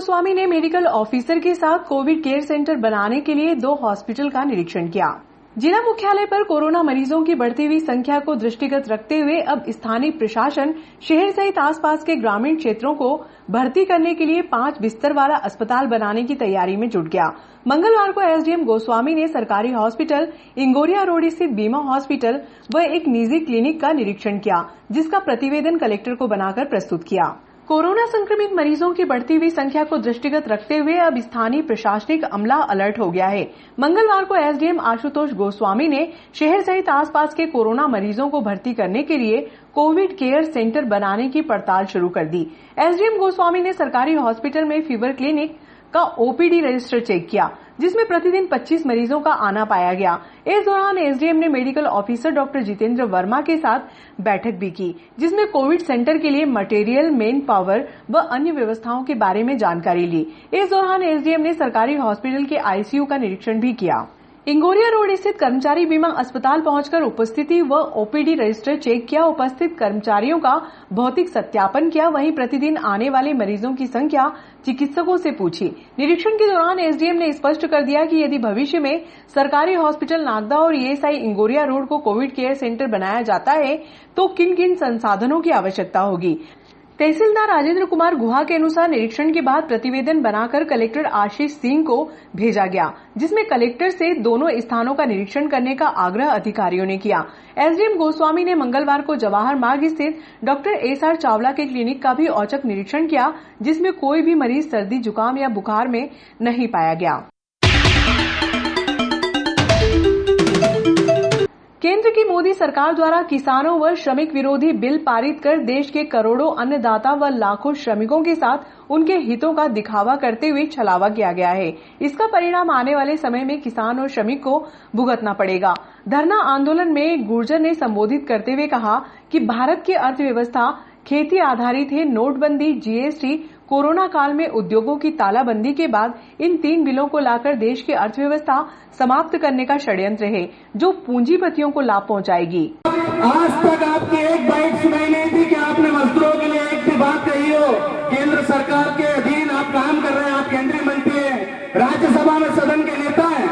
गोस्वामी ने medical officer के साथ कोविड केयर सेंटर बनाने के लिए 2 हॉस्पिटल का निरीक्षण किया। जिला मुख्यालय पर कोरोना मरीजों की बढ़ती हुई संख्या को दृष्टिगत रखते हुए अब स्थानीय प्रशासन शहर सहित आसपास के ग्रामीण क्षेत्रों को भर्ती करने के लिए 5 बिस्तर वाला अस्पताल बनाने की तैयारी में जुट गया। मंगलवार को एसडीएम गोस्वामी ने सरकारी हॉस्पिटल इंगोरिया रोड स्थित बीमा हॉस्पिटल व एक निजी क्लिनिक का निरीक्षण किया, जिसका प्रतिवेदन कलेक्टर को बनाकर प्रस्तुत किया। कोरोना संक्रमित मरीजों की बढ़ती हुई संख्या को दृष्टिगत रखते हुए अब स्थानीय प्रशासनिक अमला अलर्ट हो गया है। मंगलवार को एसडीएम आशुतोष गोस्वामी ने शहर सहित आसपास के कोरोना मरीजों को भर्ती करने के लिए कोविड केयर सेंटर बनाने की पड़ताल शुरू कर दी। एसडीएम गोस्वामी ने सरकारी हॉस्पिटल में फीवर क्लिनिक का ओपीडी रजिस्टर चेक किया, जिसमें प्रतिदिन 25 मरीजों का आना पाया गया। इस दौरान एसडीएम ने medical officer doctor Jitendra Verma के साथ बैठक भी की, जिसमें कोविड सेंटर के लिए मटेरियल, मेन पावर व अन्य व्यवस्थाओं के बारे में जानकारी ली। इस दौरान एसडीएम ने सरकारी हॉस्पिटल के आईसीयू का निरीक्षण भी किया। इंगोरिया रोड स्थित कर्मचारी बीमा अस्पताल पहुंचकर उपस्थिति व ओपीडी रजिस्टर चेक किया, उपस्थित कर्मचारियों का भौतिक सत्यापन किया। वहीं प्रतिदिन आने वाले मरीजों की संख्या चिकित्सकों से पूछी। निरीक्षण के दौरान एसडीएम ने स्पष्ट कर दिया कि यदि भविष्य में सरकारी हॉस्पिटल नागदा और ईएसआई इंगोरिया रोड को कोविड केयर सेंटर बनाया जाता है तो किन किन संसाधनों की आवश्यकता होगी। तहसीलदार राजेंद्र कुमार गुहा के अनुसार निरीक्षण के बाद प्रतिवेदन बनाकर कलेक्टर आशीष सिंह को भेजा गया, जिसमें कलेक्टर से दोनों स्थानों का निरीक्षण करने का आग्रह अधिकारियों ने किया। एसडीएम गोस्वामी ने मंगलवार को जवाहर मार्ग स्थित डॉक्टर एसआर चावला के क्लिनिक का भी औचक निरीक्षण किया, जिसमें कोई भी मरीज सर्दी, जुकाम या बुखार में नहीं पाया गया। केंद्र की मोदी सरकार द्वारा किसानों व श्रमिक विरोधी बिल पारित कर देश के करोड़ों अन्नदाता व लाखों श्रमिकों के साथ उनके हितों का दिखावा करते हुए छलावा किया गया है। इसका परिणाम आने वाले समय में किसान और श्रमिक को भुगतना पड़ेगा। धरना आंदोलन में गुर्जर ने संबोधित करते हुए कहा कि भारत की अर्थव्यवस्था खेती आधारित है। नोटबंदी, जीएसटी, कोरोना काल में उद्योगों की तालाबंदी के बाद इन 3 बिलों को लाकर देश की अर्थव्यवस्था समाप्त करने का षड्यंत्र है, जो पूंजीपतियों को लाभ पहुंचाएगी। आज तक आपकी एक बाइट सुनाई नहीं थी कि आपने मजदूरों के लिए एक भी बात कही हो। केंद्र सरकार के अधीन आप काम कर रहे हैं, आप केंद्रीय मंत्री हैं, राज्यसभा में सदन के नेता हैं।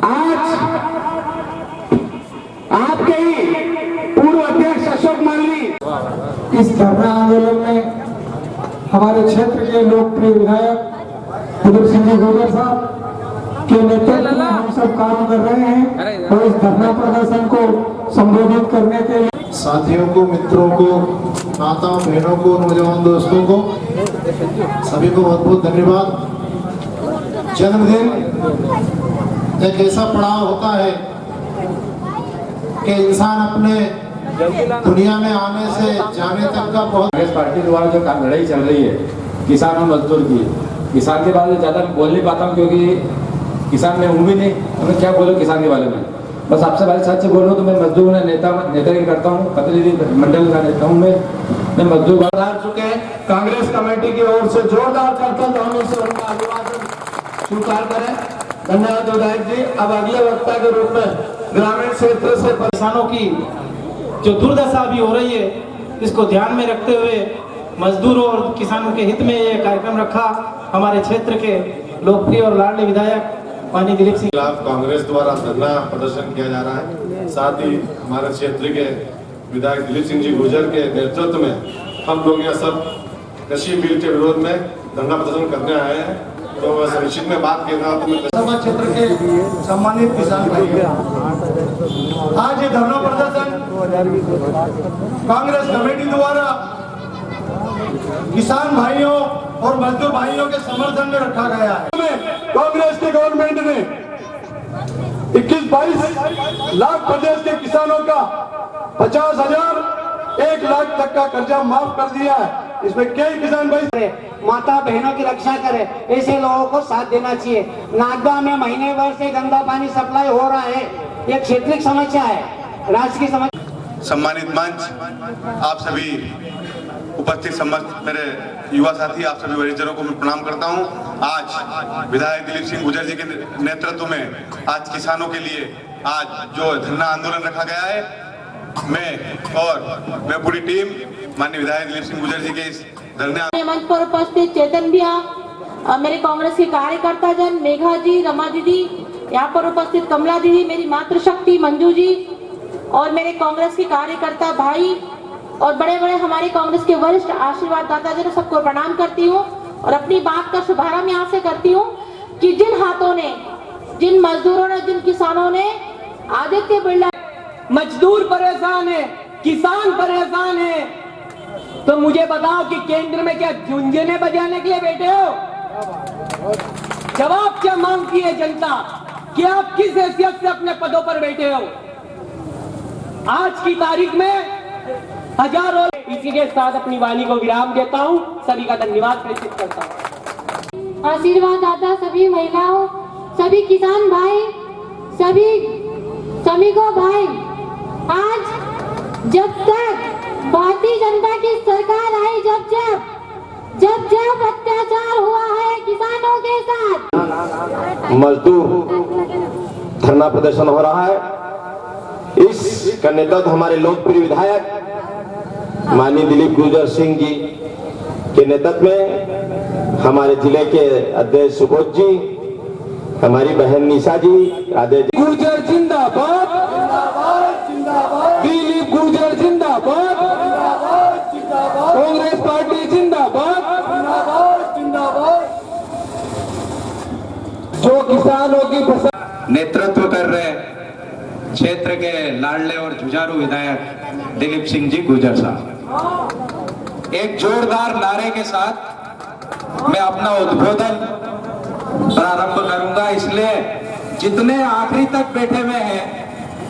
आज आपके ही पूर्व अध्यक्ष अशोक मालवी इस धरना आंदोलन में हमारे क्षेत्र के लोकप्रिय विधायक दिलीप सिंह जी गुर्जर साहब के नेतृत्व में हम सब काम कर रहे हैं और इस धरना प्रदर्शन को संबोधित करने के लिए साथियों को, मित्रों को, माताओं बहनों को, नौजवान दोस्तों को सभी को बहुत बहुत धन्यवाद। जन्मदिन एक ऐसा पड़ाव होता है कि इंसान अपने दुनिया में आने से जाने तक का बहुत। कांग्रेस पार्टी द्वारा जो लड़ाई चल रही है किसान और मजदूर की, किसान के बारे में ज्यादा बोल नहीं पाता हूँ क्योंकि किसान में हूँ भी नहीं। मैं क्या बोलूँ किसान के बारे में, बस आपसे भाई साथ से बोल रहा हूँ। तो मैं मजदूर नेता करता हूँ, प्रतिनिधि मंडल का नेता हूँ। मैं मजदूर हार चुके हैं। कांग्रेस कमेटी की ओर से जोरदार करतब ध्वनि से उनका अभिवादन स्वीकार करें। धन्यवाद विधायक जी। अब अगले वक्ता के रूप में ग्रामीण क्षेत्र से किसानों की जो दुर्दशा भी हो रही है, इसको ध्यान में रखते हुए मजदूरों और किसानों के हित में ये कार्यक्रम रखा। हमारे क्षेत्र के लोकप्रिय और लाडले विधायक माननीय दिलीप सिंह खिलाफ कांग्रेस द्वारा धरना प्रदर्शन किया जा रहा है। साथ ही हमारे क्षेत्र के विधायक दिलीप सिंह जी गुर्जर के नेतृत्व में हम लोग यह सब कृषि बिल के विरोध में धरना प्रदर्शन करने आए हैं। तो निश्चित में बात कर रहा हूँ क्षेत्र के सम्मानित किसान भाई, आज ये धरना प्रदर्शन कांग्रेस कमेटी द्वारा किसान भाइयों और मजदूर भाइयों के समर्थन में रखा गया है। कांग्रेस की गवर्नमेंट ने 21-22 लाख प्रदेश के किसानों का 50,000 1 लाख तक का कर्जा माफ कर दिया है। इसमें कई किसान भाई माता बहनों की रक्षा करे, ऐसे लोगों को साथ देना चाहिए। नागदा में महीने भर से गंदा पानी सप्लाई हो रहा है, ये क्षेत्रीय समस्या है, राज्य की समस्या। सम्मानित मंच, आप सभी उपस्थित समस्त मेरे युवा साथी, आप सभी वरिष्ठजनों को मैं प्रणाम करता हूं। आज विधायक दिलीप सिंह गुर्जर जी के नेतृत्व में आज किसानों के लिए आज जो धरना आंदोलन रखा गया है, मैं पूरी टीम माननीय विधायक दिलीप सिंह गुर्जर जी के इस धरने मंच पर उपस्थित चेतन भैया, मेरे कांग्रेस के कार्यकर्ता जन, मेघा जी, रमा दीदी, यहाँ पर उपस्थित कमला दीदी, मेरी मातृशक्ति मंजू जी और मेरे कांग्रेस के कार्यकर्ता भाई और बड़े बड़े हमारे कांग्रेस के वरिष्ठ आशीर्वाद दाता जन, सबको प्रणाम करती हूँ और अपनी बात का शुभारंभ यहाँ से करती हूँ कि जिन हाथों ने, जिन मजदूरों ने, जिन किसानों ने आदित्य बिरला, मजदूर परेशान है, किसान परेशान है, तो मुझे बताओ कि केंद्र में क्या झुंझुने बजाने के लिए बैठे हो? जवाब क्या मांगती है जनता कि आप किस हैसियत से अपने पदों पर बैठे हो? आज की तारीख में हजारों। इसी के साथ अपनी वाणी को विराम देता हूं। सभी का धन्यवाद प्रेषित करता हूं। आशीर्वाद दाता सभी महिलाओं, सभी किसान भाई, सभी श्रमिकों भाई, आज जब तक भारतीय जनता की सरकार आई, जब अत्याचार हुआ है किसानों के साथ, मजदूर धरना प्रदर्शन हो रहा है। इसका नेतृत्व हमारे लोकप्रिय विधायक माननीय दिलीप गुर्जर सिंह जी के नेतृत्व में हमारे जिले के अध्यक्ष सुबोध जी, हमारी बहन निशा जी, आदेश गुर्जर जिंदाबाद, दिलीप गुर्जर जिंदाबाद, कांग्रेस पार्टी जिंदाबाद, जो किसानों की फसल नेतृत्व कर रहे क्षेत्र के लाडले और जुझारू विधायक दिलीप सिंह जी गुर्जर साहब, एक जोरदार नारे के साथ मैं अपना उद्बोधन प्रारंभ करूंगा। इसलिए जितने आखिरी तक बैठे हुए हैं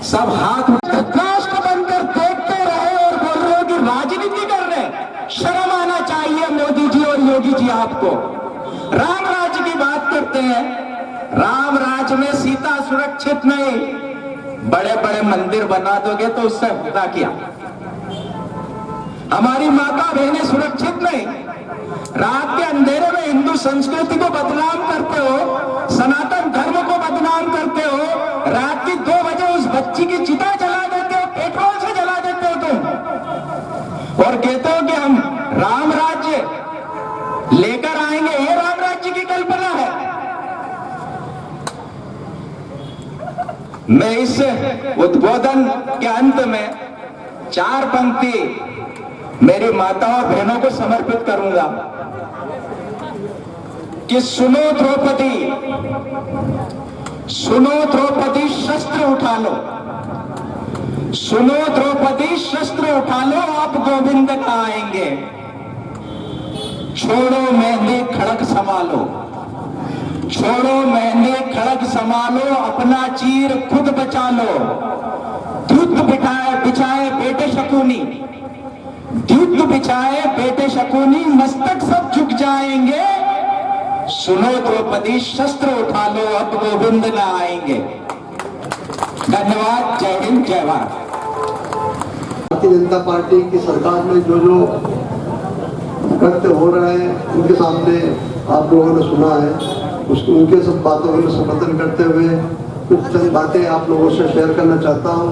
सब हाथ राष्ट्र बनकर देखते रहे और बोल रहे हो कि राजनीति कर रहे। शर्म आना चाहिए मोदी जी और योगी जी आपको। राम राज्य की बात करते हैं, राम राज्य में सीता सुरक्षित नहीं, बड़े बड़े मंदिर बना दोगे तो उससे होगा क्या? हमारी माता बहनें सुरक्षित नहीं, रात के अंधेरे में हिंदू संस्कृति को बदनाम करते हो, सनातन धर्म को बदनाम करते हो, रात की 2 बजे उस बच्ची की चिता जला देते हो, पेट्रोल से जला देते हो तुम, और कहते हो कि हम राम राज्य लेकर आएंगे। ये राम राज्य की कल्पना है। मैं इस उद्बोधन के अंत में 4 पंक्ति मेरी माताओं बहनों को समर्पित करूंगा कि सुनो द्रौपदी, सुनो द्रौपदी शस्त्र उठा लो, सुनो द्रौपदी शस्त्र उठा लो, आप गोविंद का आएंगे। छोड़ो मेहंदी खड़क संभालो, छोड़ो मेहंदी खड़क संभालो, अपना चीर खुद बचा लो। द्युत बिछाए बेटे शकुनी, द्युत बिछाए बेटे शकुनी, मस्तक सब झुक जाएंगे। सुनो द्रौपदी शस्त्र उठा लो, अब गोविंद न आएंगे। धन्यवाद। जय हिंद, जय भारत। भारतीय जनता पार्टी की सरकार में जो जो कृत्य हो रहे हैं उनके सामने आप लोगों ने सुना है, उसको उनके सब बातों को समर्थन करते हुए कुछ चंद बातें आप लोगों से शेयर करना चाहता हूँ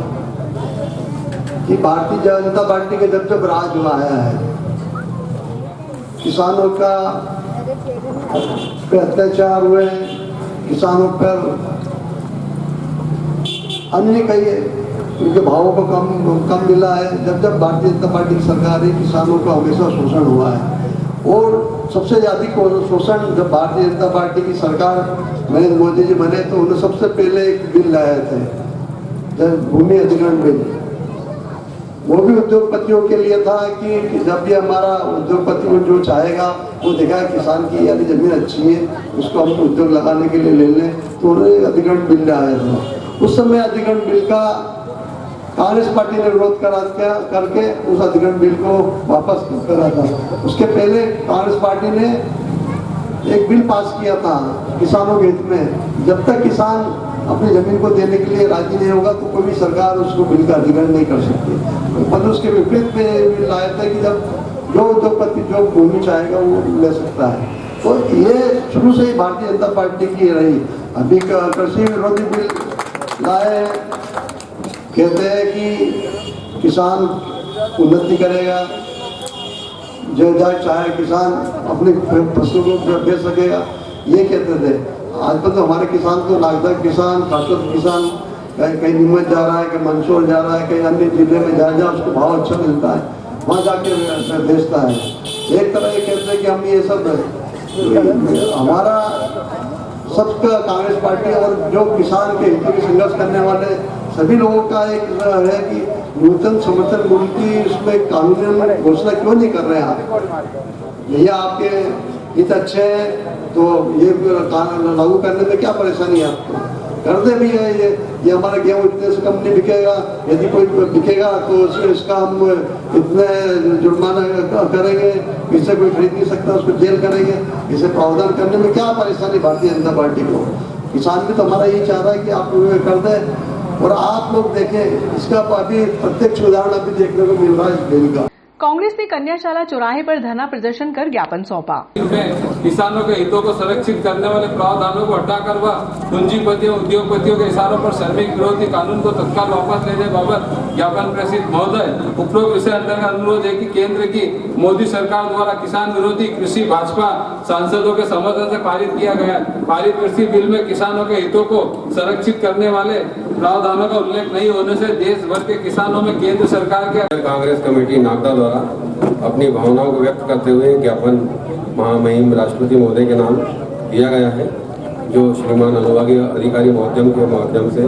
कि भारतीय जनता पार्टी के जब राज में आया है, किसानों का पे अत्याचार हुए, किसानों पर अन्य कई उनके भावों को कम मिला है। जब भारतीय जनता पार्टी की सरकार है, किसानों का हमेशा शोषण हुआ है और सबसे अधिक शोषण जब भारतीय जनता पार्टी की सरकार नरेंद्र मोदी जी बने तो उन्होंने सबसे पहले एक बिल लाए थे, जब भूमि अधिग्रहण बिल। वो भी उद्योगपतियों के लिए था कि जब भी हमारा उद्योगपति जो चाहेगा वो देखा किसान की यानी जमीन अच्छी है, उसको हम उद्योग लगाने के लिए ले लें, तो उन्होंने अधिग्रहण बिल लाया था। उस समय अधिग्रहण बिल का कांग्रेस पार्टी ने विरोध करके उस अधिग्रहण बिल को वापस करा था। उसके पहले कांग्रेस पार्टी ने एक बिल पास किया था किसानों के हित में, जब तक किसान अपनी जमीन को देने के लिए राजी नहीं होगा तो कोई भी सरकार उसको बिल का अधिग्रहण नहीं कर सकती। मतलब उसके विपरीत में बिल आया था कि जब जो उद्योगपति जो भूमि चाहेगा वो ले सकता है। तो ये शुरू से ही भारतीय जनता पार्टी की रही। अभी कृषि विरोधी बिल लाए, कहते हैं कि किसान उन्नति करेगा, जो चाहे किसान अपने फसलों को बेच सकेगा, ये कहते थे। आजकल तो हमारे किसान को लाभदायक किसान, खासकर किसान कहीं नीमच जा रहा है, कहीं मंदसौर जा रहा है, कहीं अन्य जिले में जा उसको भाव अच्छा मिलता है, वहाँ जाके बेचता है। एक तरह ये कहते हैं कि हम ये सब हमारा सबका कांग्रेस पार्टी और जो किसान के हितों की संघर्ष करने वाले सभी लोगों का एक है कि न्यूनतम समर्थन मूल्य की उसमें कानूनी घोषणा क्यों नहीं कर रहे हैं आप? भैया आपके हित अच्छे हैं तो ये लागू करने में क्या परेशानी है आपको? कर दे भी है। ये हमारा गेहूँ इतने से कम नहीं बिकेगा, यदि कोई बिकेगा तो इसका हम इतने जुर्माना करेंगे, इससे कोई खरीद नहीं सकता, उसको जेल करेंगे। इसे प्रावधान करने में क्या परेशानी भारतीय जनता पार्टी को? किसान भी तो हमारा यही चाह रहा है कि आप कर दें। और आप लोग देखें, इसका अभी प्रत्यक्ष उदाहरण अभी देखने को मिल रहा है बिल का। कांग्रेस ने कन्याशाला चौराहे पर धरना प्रदर्शन कर ज्ञापन सौंपा। किसानों के हितों को संरक्षित करने वाले प्रावधानों को हटाकर वह पूंजीपतियों उद्योगपतियों के इशारों पर श्रमिक विरोधी कानून को तत्काल वापस लेने बाबत ज्ञापन प्रेषित महोदय, उपरोक्त विषय अंतर्गत अनुरोध है कि केंद्र की मोदी सरकार द्वारा किसान विरोधी कृषि भाजपा सांसदों के समर्थन से पारित किया गया पारित कृषि बिल में किसानों के हितों को संरक्षित करने वाले प्रावधानों का उल्लेख नहीं होने से देश भर के किसानों में केंद्र सरकार के कांग्रेस कमेटी नागदा द्वारा अपनी भावनाओं को व्यक्त करते हुए ज्ञापन महामहिम राष्ट्रपति महोदय के नाम दिया गया है, जो श्रीमान अनुभागीय अधिकारी महोदय के माध्यम से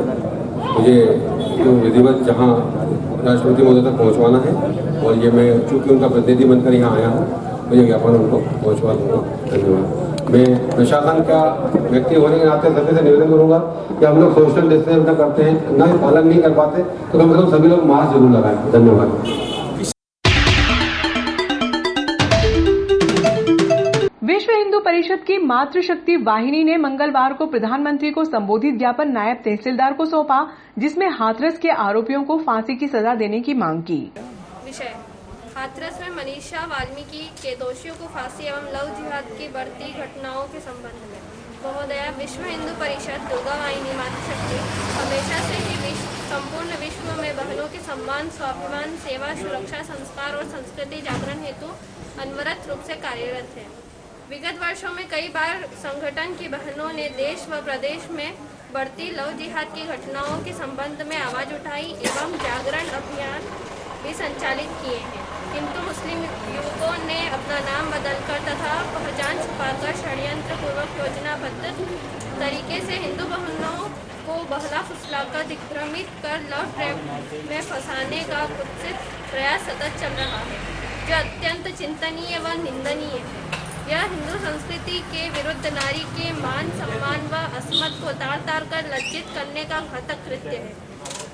मुझे जो विधिवत जहां राष्ट्रपति महोदय तक पहुंचवाना है, और ये मैं चूंकि उनका प्रतिनिधि बनकर यहाँ आया हूँ तो ये ज्ञापन उनको पहुँचवा दूँगा। धन्यवाद। मैं प्रशासन का व्यक्ति होने के नाते सभी से निवेदन करूँगा कि हम लोग सोशल डिस्टेंस करते हैं, ना पालन नहीं कर पाते तो कम से कम सभी लोग मास्क जरूर लगाएं। धन्यवाद। विश्व हिंदू परिषद की मातृशक्ति वाहिनी ने मंगलवार को प्रधानमंत्री को संबोधित ज्ञापन नायब तहसीलदार को सौंपा, जिसमें हाथरस के आरोपियों को फांसी की सजा देने की मांग की। विषय: हाथरस में मनीषा वाल्मीकि के दोषियों को फांसी एवं लव जिहाद की बढ़ती घटनाओं के संबंध में। महोदया, विश्व हिंदू परिषद दुर्गा वाहिनी मातृशक्ति हमेशा से ही संपूर्ण विश्व में बहनों के सम्मान, स्वाभिमान, सेवा, सुरक्षा, संस्कार और संस्कृति जागरण हेतु अनवरत रूप से कार्यरत है। विगत वर्षों में कई बार संगठन की बहनों ने देश व प्रदेश में बढ़ती लव जिहाद की घटनाओं के संबंध में आवाज उठाई एवं जागरण अभियान भी संचालित किए हैं, किंतु मुस्लिम युवकों ने अपना नाम बदलकर तथा पहचान छुपाकर षड्यंत्रपूर्वक योजनाबद्ध तरीके से हिंदू बहनों को बहला फुसलाकर दिग्भ्रमित कर लव ट्रैप में फंसाने का कुत्सित प्रयास सतत चल रहा है, जो अत्यंत चिंतनीय व निंदनीय है। यह हिंदू संस्कृति के विरुद्ध नारी के मान, सम्मान व अस्मत को तार कर लज्जित करने का घातक कृत्य है।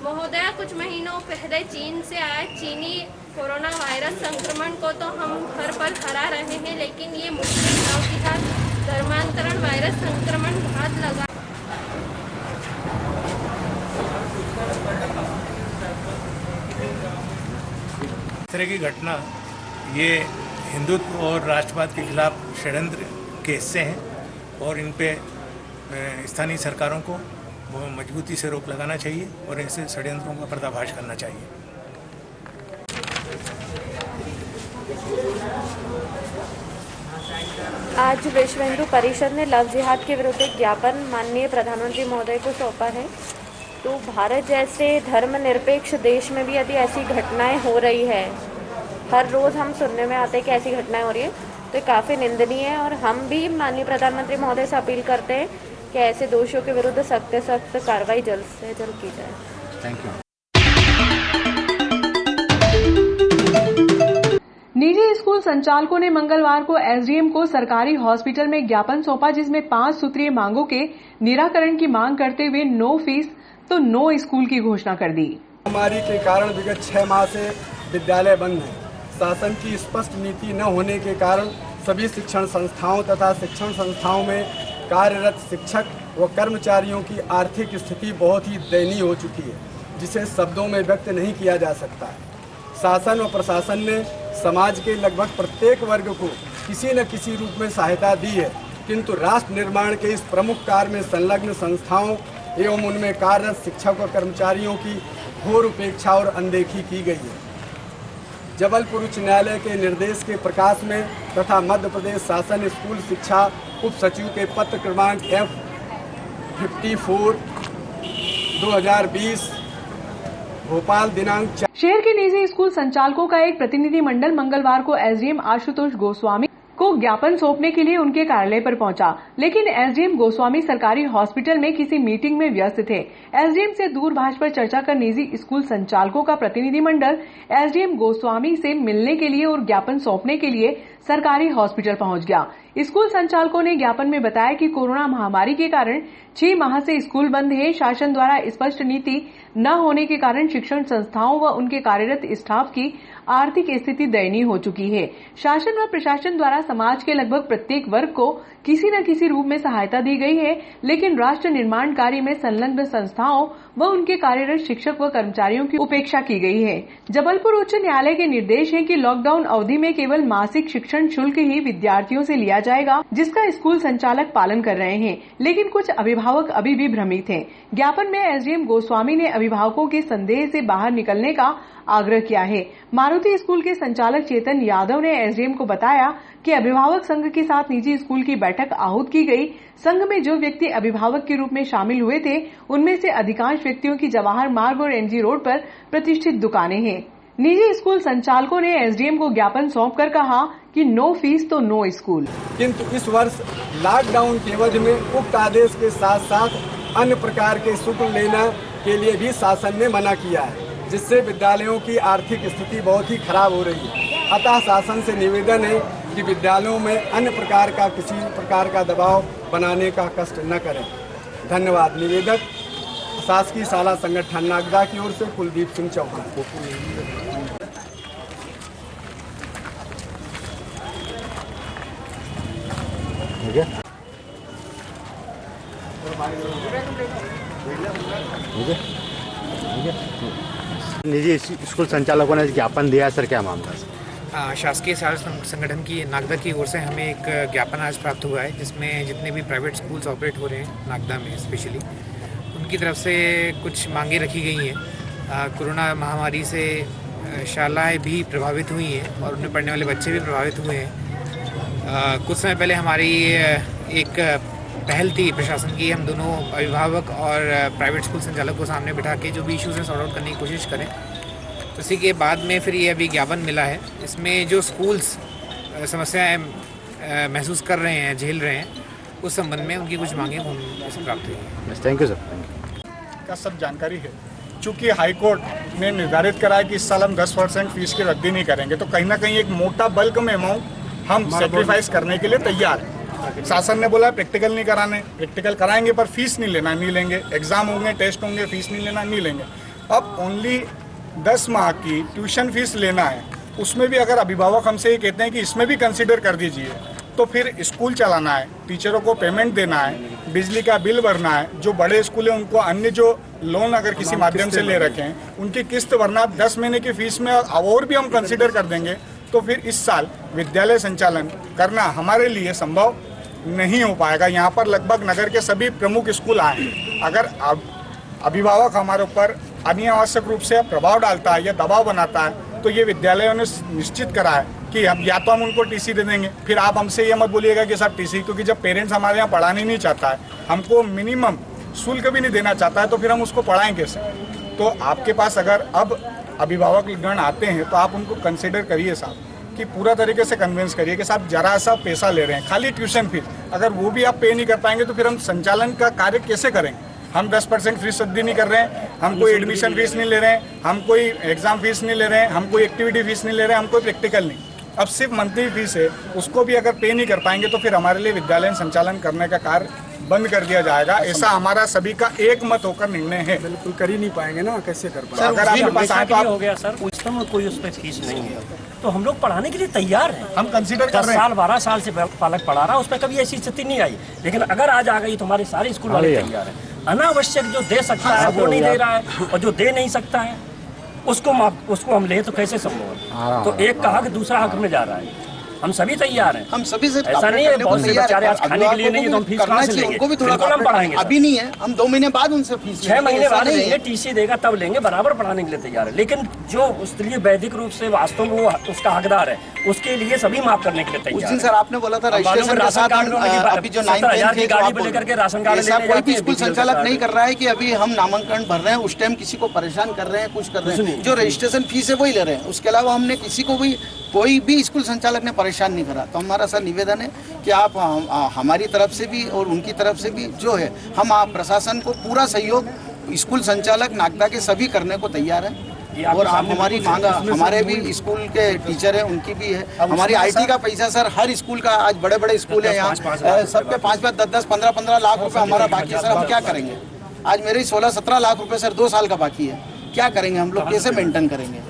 महोदया, कुछ महीनों पहले चीन से आए चीनी कोरोना वायरस संक्रमण को तो हम हर पल हरा रहे हैं, लेकिन ये मुस्लिम लव जिहाद धर्मांतरण वायरस संक्रमण घात लगा। इस तरह की घटना ये हिंदुत्व और राष्ट्रवाद के खिलाफ षड्यंत्र के हिस्से हैं और इन पे स्थानीय सरकारों को मजबूती से रोक लगाना चाहिए और ऐसे षड्यंत्रों का पर्दाफाश करना चाहिए। आज विश्व हिंदू परिषद ने लव जिहाद के विरुद्ध एक ज्ञापन माननीय प्रधानमंत्री महोदय को सौंपा है। तो भारत जैसे धर्मनिरपेक्ष देश में भी यदि ऐसी घटनाएं हो रही है, हर रोज़ हम सुनने में आते हैं कि ऐसी घटनाएं हो रही है, तो काफ़ी निंदनीय है और हम भी माननीय प्रधानमंत्री महोदय से अपील करते हैं कि ऐसे दोषियों के विरुद्ध सख्त से सख्त कार्रवाई जल्द से जल्द की जाए। Thank you. निजी स्कूल संचालकों ने मंगलवार को एसडीएम को सरकारी हॉस्पिटल में ज्ञापन सौंपा, जिसमें 5 सूत्रीय मांगों के निराकरण की मांग करते हुए नो फीस तो नो स्कूल की घोषणा कर दी। महामारी के कारण विगत 6 माह से विद्यालय बंद है। शासन की स्पष्ट नीति न होने के कारण सभी शिक्षण संस्थाओं तथा शिक्षण संस्थाओं में कार्यरत शिक्षक व कर्मचारियों की आर्थिक स्थिति बहुत ही दयनीय हो चुकी है, जिसे शब्दों में व्यक्त नहीं किया जा सकता है। शासन व प्रशासन ने समाज के लगभग प्रत्येक वर्ग को किसी न किसी रूप में सहायता दी है, किंतु राष्ट्र निर्माण के इस प्रमुख कार्य में संलग्न संस्थाओं एवं उनमें कार्यरत शिक्षक व कर्मचारियों की घोर उपेक्षा और अनदेखी की गई है। जबलपुर उच्च न्यायालय के निर्देश के प्रकाश में तथा मध्य प्रदेश शासन स्कूल शिक्षा उप सचिव के पत्र क्रमांक F54 2020 भोपाल दिनांक शहर के निजी स्कूल संचालकों का एक प्रतिनिधिमंडल मंगलवार को एसडीएम आशुतोष गोस्वामी को ज्ञापन सौंपने के लिए उनके कार्यालय पर पहुंचा, लेकिन एसडीएम गोस्वामी सरकारी हॉस्पिटल में किसी मीटिंग में व्यस्त थे। एसडीएम से दूरभाष पर चर्चा कर निजी स्कूल संचालकों का प्रतिनिधिमंडल एसडीएम गोस्वामी से मिलने के लिए और ज्ञापन सौंपने के लिए सरकारी हॉस्पिटल पहुंच गया। स्कूल संचालकों ने ज्ञापन में बताया कि कोरोना महामारी के कारण 6 माह से स्कूल बंद है। शासन द्वारा स्पष्ट नीति न होने के कारण शिक्षण संस्थाओं व उनके कार्यरत स्टाफ की आर्थिक स्थिति दयनीय हो चुकी है। शासन व प्रशासन द्वारा समाज के लगभग प्रत्येक वर्ग को किसी न किसी रूप में सहायता दी गई है, लेकिन राष्ट्र निर्माण कार्य में संलग्न संस्थाओं व उनके कार्यरत शिक्षक व कर्मचारियों की उपेक्षा की गई है। जबलपुर उच्च न्यायालय के निर्देश है कि लॉकडाउन अवधि में केवल मासिक शिक्षण शुल्क ही विद्यार्थियों से लिया जाएगा, जिसका स्कूल संचालक पालन कर रहे हैं, लेकिन कुछ अभिभावक अभी भी भ्रमित हैं। ज्ञापन में एसडीएम गोस्वामी ने अभिभावकों के संदेह से बाहर निकलने का आग्रह किया है। मारुति स्कूल के संचालक चेतन यादव ने एसडीएम को बताया कि अभिभावक संघ के साथ निजी स्कूल की बैठक आहूत की गई। संघ में जो व्यक्ति अभिभावक के रूप में शामिल हुए थे, उनमें से अधिकांश व्यक्तियों की जवाहर मार्ग और एनजी रोड पर प्रतिष्ठित दुकानें हैं। निजी स्कूल संचालकों ने एसडीएम को ज्ञापन सौंपकर कहा कि नो फीस तो नो स्कूल। किंतु इस वर्ष लॉकडाउन के अवधि में उक्त आदेश के साथ साथ अन्य प्रकार के शुल्क लेने के लिए भी शासन ने मना किया है, जिससे विद्यालयों की आर्थिक स्थिति बहुत ही खराब हो रही है। अतः शासन से निवेदन है कि विद्यालयों में अन्य प्रकार का किसी प्रकार का दबाव बनाने का कष्ट न करें। धन्यवाद। निवेदक शासकीय शाला संगठन नागदा की ओर से कुलदीप सिंह चौहान। निजी स्कूल संचालकों ने ज्ञापन दिया, सर क्या मामला है? शासकीय शाला संगठन की नागदा की ओर से हमें एक ज्ञापन आज प्राप्त हुआ है, जिसमें जितने भी प्राइवेट स्कूल्स ऑपरेट हो रहे हैं नागदा में स्पेशली, उनकी तरफ से कुछ मांगे रखी गई हैं। कोरोना महामारी से शालाएं भी प्रभावित हुई हैं और उनमें पढ़ने वाले बच्चे भी प्रभावित हुए हैं। कुछ समय पहले हमारी एक पहल थी प्रशासन की, हम दोनों अभिभावक और प्राइवेट स्कूल संचालक को सामने बिठा के जो भी इश्यूज़ हैं सॉर्ट आउट करने की कोशिश करें। उसी के बाद में फिर ये अभी ज्ञापन मिला है। इसमें जो स्कूल्स समस्याएं महसूस कर रहे हैं, झेल रहे हैं, उस संबंध में उनकी कुछ मांगें हमसे प्राप्त हुई हैं। Thank you sir. का सब जानकारी है। चूँकि हाईकोर्ट ने निर्धारित करा है कि इस साल हम 10% फीस की वृद्धि नहीं करेंगे, तो कहीं ना कहीं एक मोटा बल्क में अमाउंट हम सेक्रीफाइस करने के लिए तैयार हैं। शासन ने बोला प्रैक्टिकल नहीं कराने, प्रैक्टिकल कराएंगे पर फीस नहीं लेना, नहीं लेंगे। एग्जाम होंगे, टेस्ट होंगे, फीस नहीं लेना, नहीं लेंगे। अब ओनली 10 माह की ट्यूशन फीस लेना है, उसमें भी अगर अभिभावक हमसे ये कहते हैं कि इसमें भी कंसीडर कर दीजिए, तो फिर स्कूल चलाना है, टीचरों को पेमेंट देना है, बिजली का बिल भरना है। जो बड़े स्कूल हैं उनको अन्य जो लोन अगर किसी माध्यम से ले रखे हैं उनकी किस्त भरना, 10 महीने की फीस में और भी हम कंसीडर कर देंगे, तो फिर इस साल विद्यालय संचालन करना हमारे लिए संभव नहीं हो पाएगा। यहाँ पर लगभग नगर के सभी प्रमुख स्कूल आए हैं। अगर अभिभावक हमारे ऊपर अनावश्यक रूप से प्रभाव डालता है या दबाव बनाता है, तो ये विद्यालयों ने निश्चित करा है कि हम या तो हम उनको टीसी दे देंगे। फिर आप हमसे ये मत बोलिएगा कि साहब टीसी, क्योंकि जब पेरेंट्स हमारे यहाँ पढ़ाने नहीं चाहता है, हमको मिनिमम शुल्क भी नहीं देना चाहता है, तो फिर हम उसको पढ़ाएं कैसे? तो आपके पास अगर अब अभिभावक गण आते हैं तो आप उनको कंसिडर करिए साहब, कि पूरा तरीके से कन्विंस करिए कि साहब जरा सा पैसा ले रहे हैं, खाली ट्यूशन फीस, अगर वो भी आप पे नहीं कर पाएंगे तो फिर हम संचालन का कार्य कैसे करेंगे? हम 10% फीस वृद्धि नहीं कर रहे हैं, हम कोई एडमिशन फीस नहीं ले रहे हैं, हम कोई एग्जाम फीस नहीं ले रहे हैं, हम कोई एक्टिविटी फीस नहीं ले रहे हैं, हम कोई प्रैक्टिकल नहीं। अब सिर्फ मंथली फीस है, उसको भी अगर पे नहीं कर पाएंगे तो फिर हमारे लिए विद्यालय संचालन करने का कार्य बंद कर दिया जाएगा। ऐसा हमारा सभी का एक मत होकर निर्णय है। बिल्कुल कर ही नहीं पाएंगे ना, कैसे कर पाएंगे? अगर आपके पास आए तो आप हो गया सर, उच्चतम कोई उसमें फीस नहीं है, तो हम लोग पढ़ाने के लिए तैयार हैं। हम कंसीडर कर 10 रहे हैं। साल 12 साल से पालक पढ़ा रहा, उसमें कभी ऐसी स्थिति नहीं आई, लेकिन अगर आज आ गई तो हमारे सारे स्कूल वाले तैयार हैं। अनावश्यक जो दे सकता है वो नहीं दे रहा है, और जो दे नहीं सकता है उसको हम ले तो कैसे संभव है? तो एक का हक दूसरा हक में जा रहा है। हम सभी तैयार हैं, हम सभी से ऐसा नहीं है बहुत से बेचारे आज खाने के लिए नहीं तो हम फीस कहाँ से लेंगे, उनको भी थोड़ा बिल्कुल हम पढ़ाएंगे। अभी नहीं है, हम 2 महीने बाद उनसे फीस 6 महीने बाद लेंगे, टीसी देगा तब लेंगे, बराबर पढ़ाने के लिए तैयार है। लेकिन जो उसके लिए वैधिक रूप से वास्तव में वो उसका हकदार है, उसके लिए सभी माफ करने के लिए तैयार है। उस दिन सर आपने बोला था रजिस्ट्रेशन के साथ अभी जो 9 की गाड़ी लेकर के राशन कार्ड लेने कोई भी स्कूल संचालक नहीं कर रहा है कि अभी हम नामांकन भर रहे हैं, उस टाइम किसी को परेशान कर रहे हैं, कुछ कर रहे हैं, जो रजिस्ट्रेशन फीस है वही ले रहे हैं। उसके अलावा हमने किसी को भी कोई भी स्कूल संचालक ने परेशान नहीं करा। तो हमारा सर निवेदन है कि आप हमारी तरफ से भी और उनकी तरफ से भी जो है हम प्रशासन को पूरा सहयोग स्कूल संचालक नागदा के सभी करने को तैयार है। और आप हमारी मांग, हमारे भी स्कूल के टीचर हैं उनकी भी है, हमारी IT का पैसा सर हर स्कूल का, आज बड़े बड़े स्कूल है यहाँ सबके 5-5, 10-10, 15-15 लाख रुपए हमारा बाकी है सर। हम क्या करेंगे? आज मेरे 16-17 लाख रुपए सर 2 साल का बाकी है, क्या करेंगे हम लोग, कैसे मेंटेन करेंगे?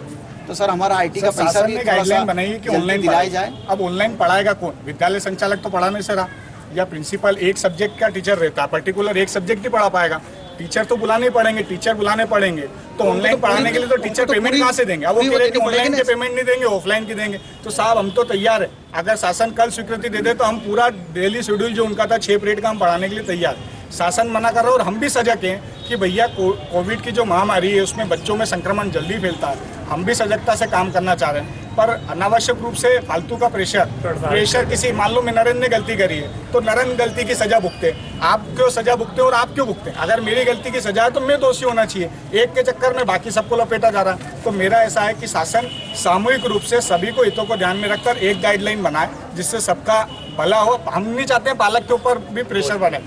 तो सर हमारा IT का पैसा भी गाइडलाइन बनाई कि ऑनलाइन दिलाया जाए। अब ऑनलाइन पढ़ाएगा कौन? विद्यालय संचालक तो पढ़ाने से रहा, या प्रिंसिपल एक सब्जेक्ट का टीचर रहता है, पर्टिकुलर एक सब्जेक्ट ही पढ़ा पाएगा। टीचर तो बुलाने पड़ेंगे, टीचर बुलाने पड़ेंगे, तो ऑनलाइन पढ़ाने के लिए तो टीचर पेमेंट कहाँ से देंगे? अब वो कह रहे हैं ऑनलाइन के पेमेंट नहीं देंगे, ऑफलाइन की देंगे। तो साहब हम तो तैयार है, अगर शासन कल स्वीकृति दे दे तो हम पूरा डेली शेड्यूल जो उनका था 6 पीरियड का हम पढ़ाने के लिए तैयार है। शासन मना कर रहा है और हम भी सजग हैं कि भैया कोविड की जो महामारी है उसमें बच्चों में संक्रमण जल्दी फैलता है, हम भी सजगता से काम करना चाह रहे हैं। पर अनावश्यक रूप से फालतू का प्रेशर किसी, मान लो मैं नरेंद्र ने गलती करी है तो नरेंद्र गलती की सजा भुगते, आप क्यों सजा भुगते और आप क्यों भुगते? अगर मेरी गलती की सजा है तो मैं दोषी होना चाहिए, एक के चक्कर में बाकी सबको लपेटा जा रहा है। तो मेरा ऐसा है कि शासन सामूहिक रूप से सभी को हितों को ध्यान में रखकर एक गाइडलाइन बनाए जिससे सबका भला हो। हम नहीं चाहते हैं पालक के ऊपर भी प्रेशर बने,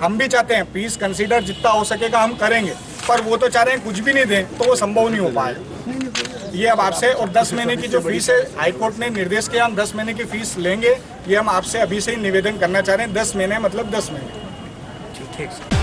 हम भी चाहते हैं फीस कंसीडर जितना हो सकेगा हम करेंगे, पर वो तो चाह रहे हैं कुछ भी नहीं दें, तो वो संभव नहीं हो पाएगा। ये अब आपसे, और 10 महीने की जो फीस है हाईकोर्ट ने निर्देश किया हम 10 महीने की फीस लेंगे, ये हम आपसे अभी से ही निवेदन करना चाह रहे हैं। 10 महीने मतलब 10 महीने। ठीक।